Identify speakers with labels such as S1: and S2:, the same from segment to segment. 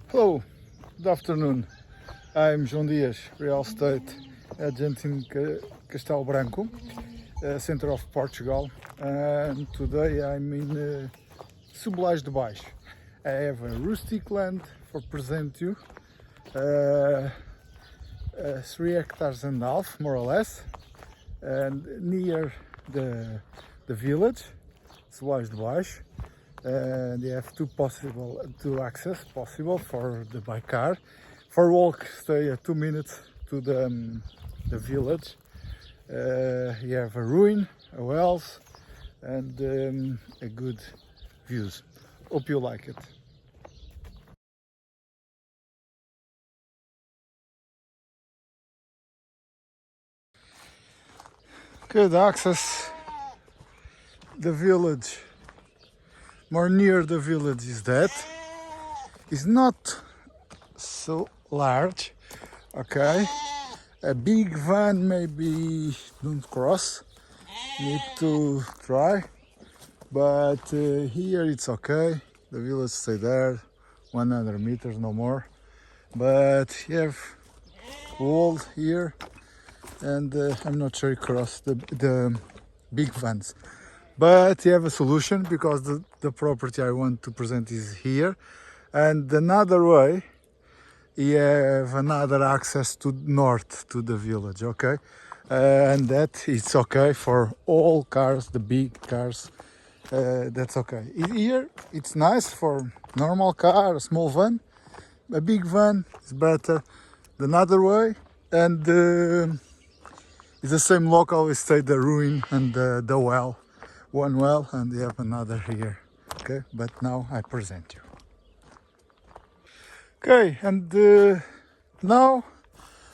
S1: Hello, good afternoon. I'm João Dias, real estate agent in Castelo Branco, center of Portugal. And today I'm in Cebolais de Baixo. I have a rustic land for present you, 3.5 hectares, more or less, and near the village, Cebolais de Baixo. And you have two access possible for the by car. For walk, stay 2 minutes to the village. You have a ruin, a wells, and a good views. Hope you like it. Good access. The village, more near the village is that. It's not so large, okay. A big van maybe don't cross, need to try, but here it's okay. The village stay there 100 meters, no more, but you have wall here, and I'm not sure you cross the big vans, but you have a solution because the property I want to present is here, and another way you have another access to north to the village, okay. And that it's okay for all cars, the big cars, that's okay. Here it's nice for normal car, a small van. A big van is better the another way, and it's the same local. We stay the ruin and the well, one well, and you have another here, okay. But now I present you. Okay, and now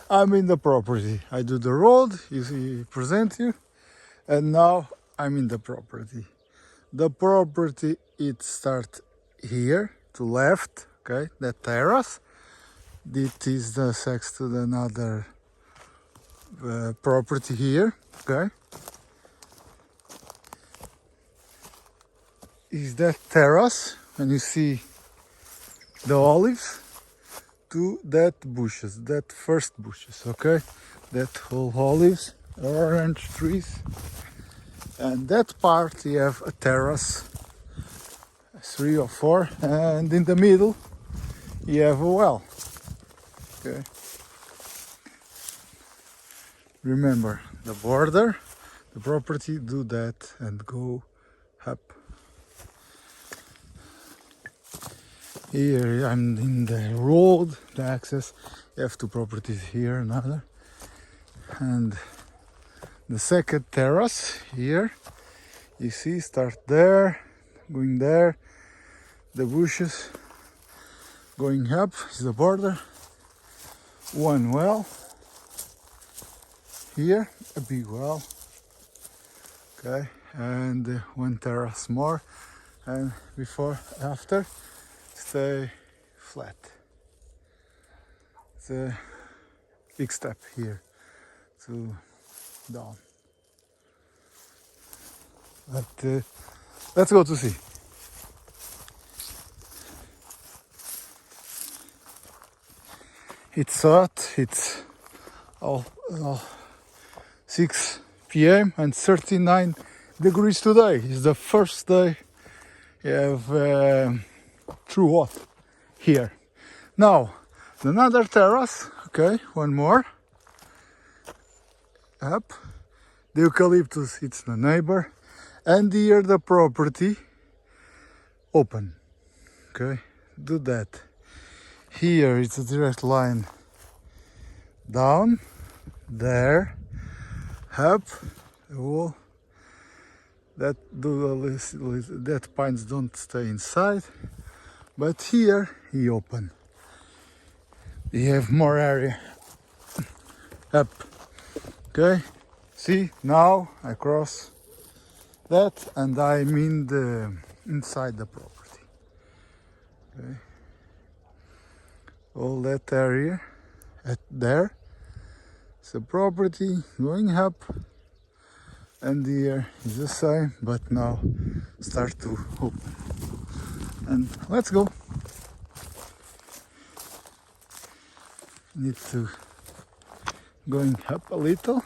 S1: I'm in the property. I do the road, you see, present you, and now I'm in the property. The property, it starts here to left, okay, that terrace. This is the sex to the another property here, okay. Is that terrace, and you see the olives to that bushes, that first bushes, okay, that whole olives, orange trees, and that part you have a terrace, 3 or 4, and in the middle you have a well, okay. Remember the border, the property, do that and go up. Here I'm in the road, the access. You have two properties here, another, and the second terrace here. You see, start there, going there, the bushes, going up is the border. One well here, a big well, okay, and one terrace more, and before, after, stay flat. It's a big step here to down. But let's go to see. It's hot, it's all 6 p.m. and 39 degrees today. It's the first day you have true hot here. Now another terrace, okay, one more up. The eucalyptus, it's the neighbor, and here the property open, okay. Do that. Here it's a direct line down there, up the wall. That that pines don't stay inside, but here he open. You have more area up, okay. See, now I cross that and I'm in the inside the property, okay. All that area at there, it's the property going up, and here is the same, but now start to open. And let's go. Need to going up a little.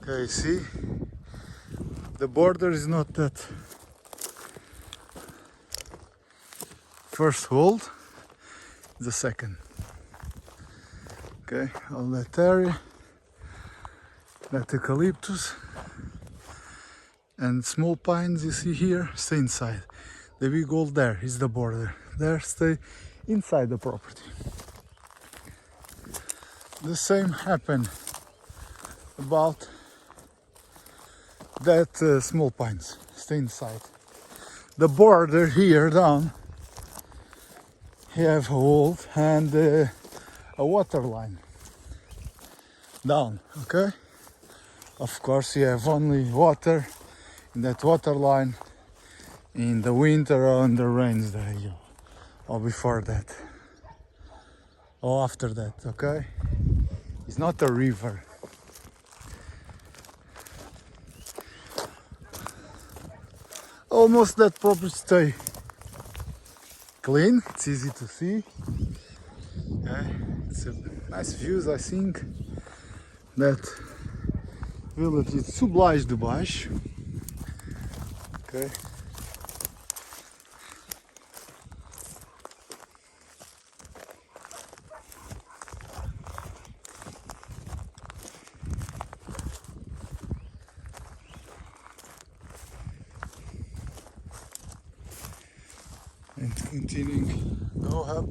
S1: Okay, see, the border is not that first hold, the second. Okay, all that area, that eucalyptus and small pines you see here stay inside. The big old there is the border. There stay inside the property. The same happened about that small pines stay inside. The border here down, you have a hold and a water line down, okay? Of course you have only water in that water line in the winter or in the rains there, or before that or after that, okay? It's not a river. Almost that property stay clean, it's easy to see. Okay. It's a nice views, I think. That village is Cebolais de Baixo. Okay. And continuing go up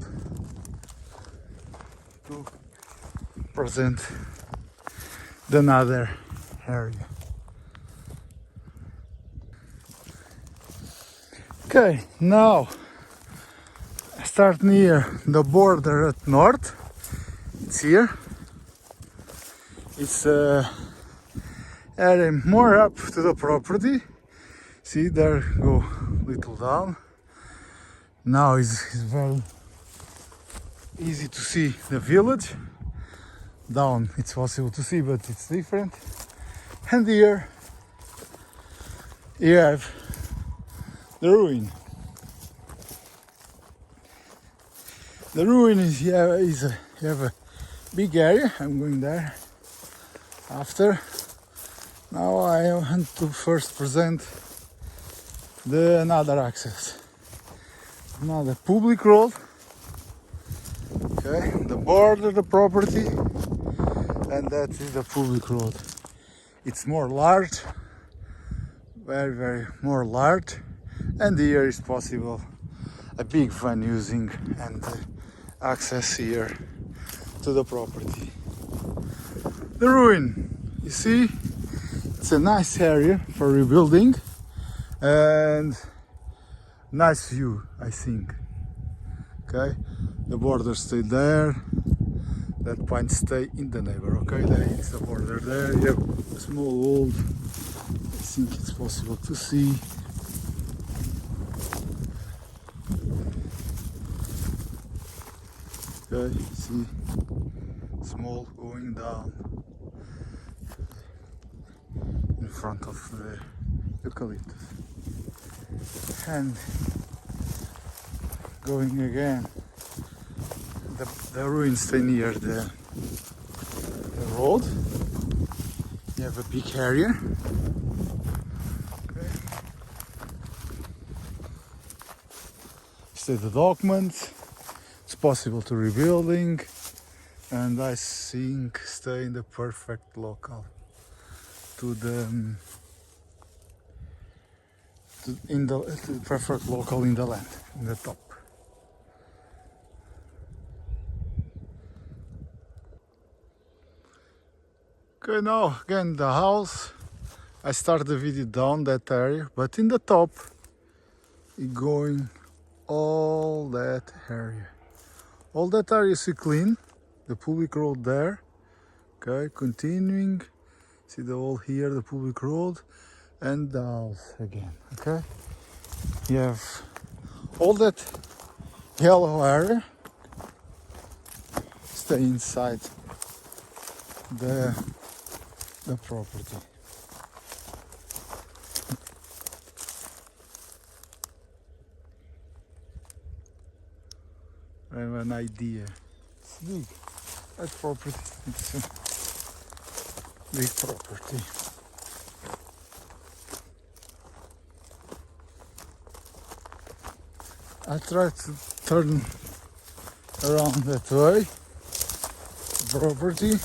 S1: to present the another area. Okay, now I start near the border at north. It's here. It's area more up to the property. See, there go little down. Now it's very easy to see the village. Down it's possible to see, but it's different. And here you have the ruin. The ruin is you have a big area. I'm going there after. Now I want to first present the another access. Another public road. Okay, the border, the property, and that is the public road. It's more large, very more large, and here is possible a big van using and access here to the property. The ruin, you see, it's a nice area for rebuilding and nice view, I think. Okay, the border stay there, that point stay in the neighbor. Okay, there is the border there. You have a small hold. I think it's possible to see. Okay, see, small going down in front of the eucalyptus. And going again, the ruins stay near the road. You have a big area. Okay. Stay the documents. It's possible to rebuilding, and I think stay in the perfect local to the perfect local in the land, in the top. Okay, now again the house. I start the video down that area, but in the top, it going all that area. All that area is clean. The public road there. Okay, continuing. See the wall here, the public road, and the house again. Okay, You have all that yellow area stay inside the property. I have an idea. It's big. That property, it's a big property. I try to turn around that way, property.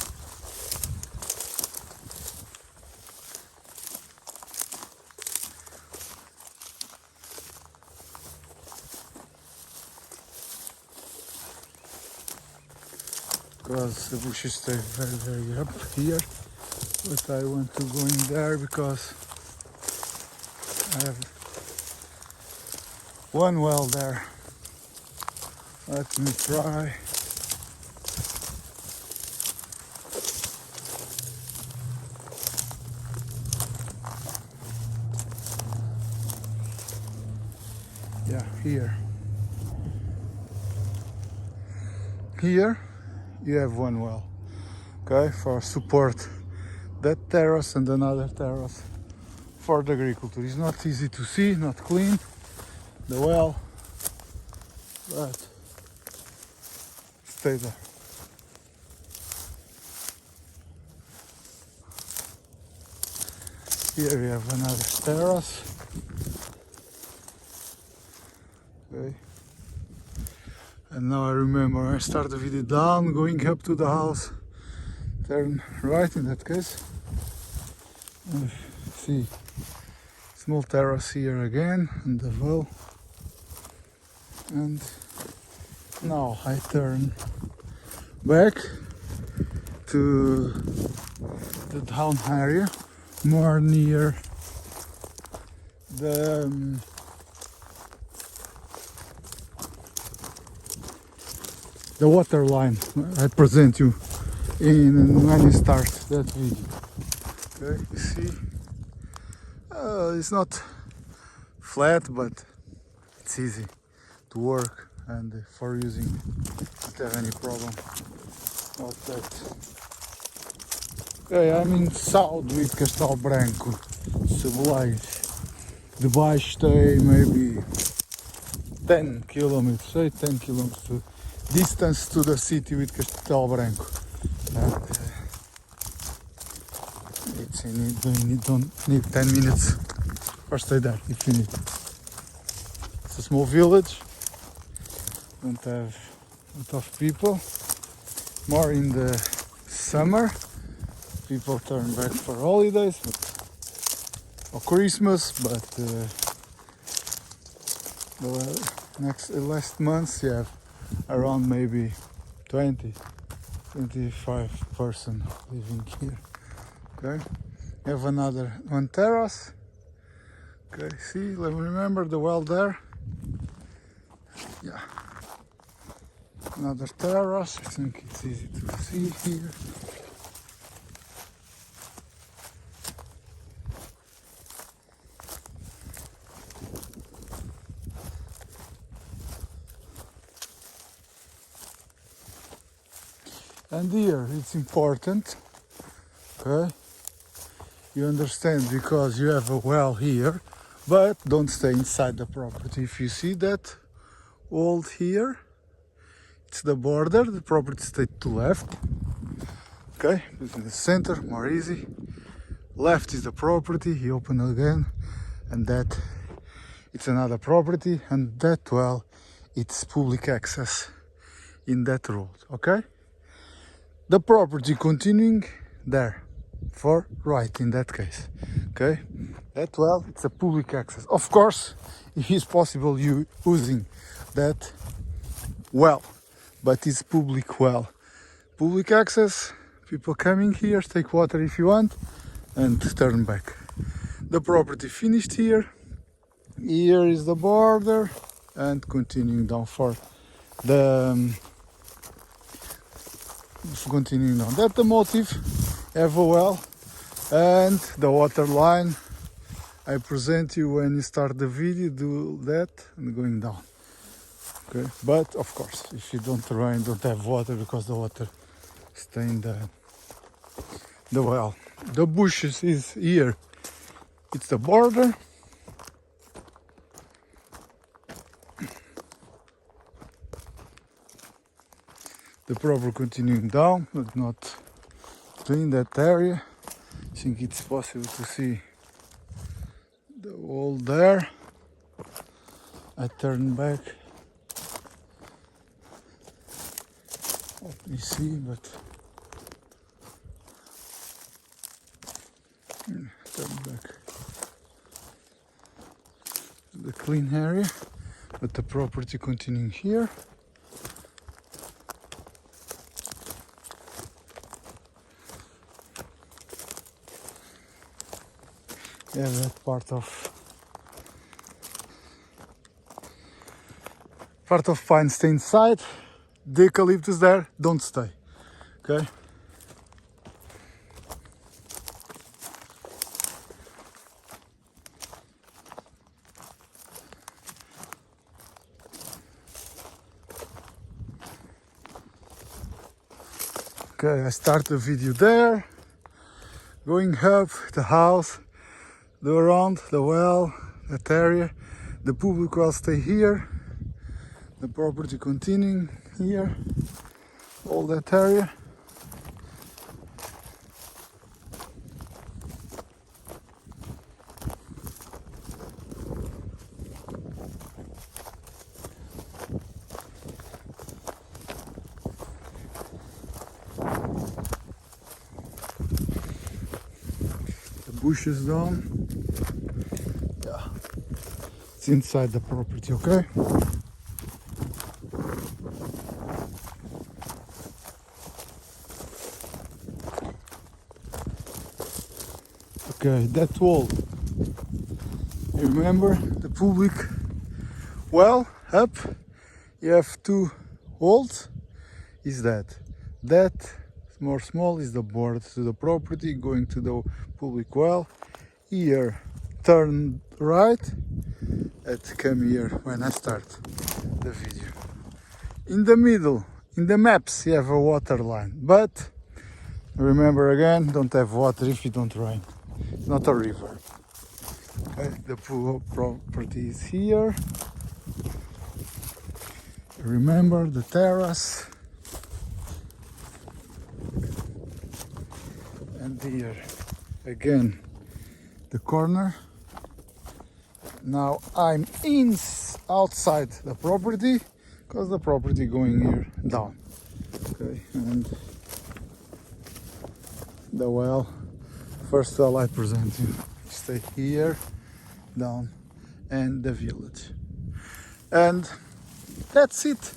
S1: Because the bushes stay very up here, but I want to go in there because I have one well there. Let me try. Yeah, here. Here you have one well, okay, for support that terrace and another terrace for the agriculture. It's not easy to see, not clean, the well, but stay there. Here we have another terrace, okay. And now I remember I start the video down, going up to the house, turn right in that case. And see, small terrace here again, and the well. And now I turn back to the down area, more near the water line I present you in when you start that video. Okay, you see, it's not flat, but it's easy to work and for using. Don't have any problem about that. Okay, I'm in south with Castelo Branco, Cebolais de Baixo. Stay maybe 10 kilometers, say 10 kilometers distance to the city with Castelo Branco. And you don't need 10 minutes or stay there if you need. It's a small village, don't have a lot of people. More in the summer, people turn back for holidays or Christmas, but the last months you have around maybe 25 person living here. Okay, you have another one terrace. Okay, see, let me remember the well there. Yeah, another terrace. I think it's easy to see here. And here it's important, okay, you understand, because you have a well here, but don't stay inside the property. If you see that old here, it's the border, the property stays to left, okay, in the center, more easy. Left is the property, you open again, and that it's another property, and that well, it's public access in that road, okay. The property continuing there for right in that case, okay. That well, it's a public access. Of course, it is possible you using that well, but it's public well, public access. People coming here, take water if you want, and turn back. The property finished here. Here is the border, and continuing down for the. Continuing on that, the motive have a well and the water line I present you when you start the video, do that and going down. Okay, but of course, if you don't have water, because the water stay in the well. The bushes is here. It's the border. The proper continuing down, but not in that area. I think it's possible to see the wall there. I turn back. Let me see, but turn back. The clean area, but the property continuing here. Yeah, that part of pine stay inside. The eucalyptus there, don't stay. Okay. Okay, I start the video there. Going up the house, the around, the well, that area. The public well stay here. The property continuing here. All that area. Bushes down. Yeah, it's inside the property. Okay. Okay, that wall. You remember the public well up? You have two walls. Is that more small is the board to the property going to the public well. Here turn right and come here when I start the video. In the middle, in the maps, you have a water line, but remember again, don't have water if you don't rain. It's not a river. Okay, the property is here. Remember the terrace. And here again the corner. Now I'm outside the property because the property going here down. Okay, and the well, first well I present you. Stay here down and the village. And that's it.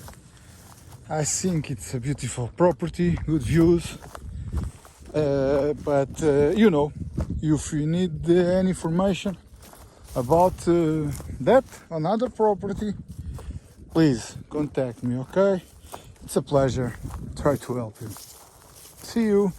S1: I think it's a beautiful property, good views. But you know, if you need any information about that, another property, please contact me, okay? It's a pleasure. Try to help you. See you.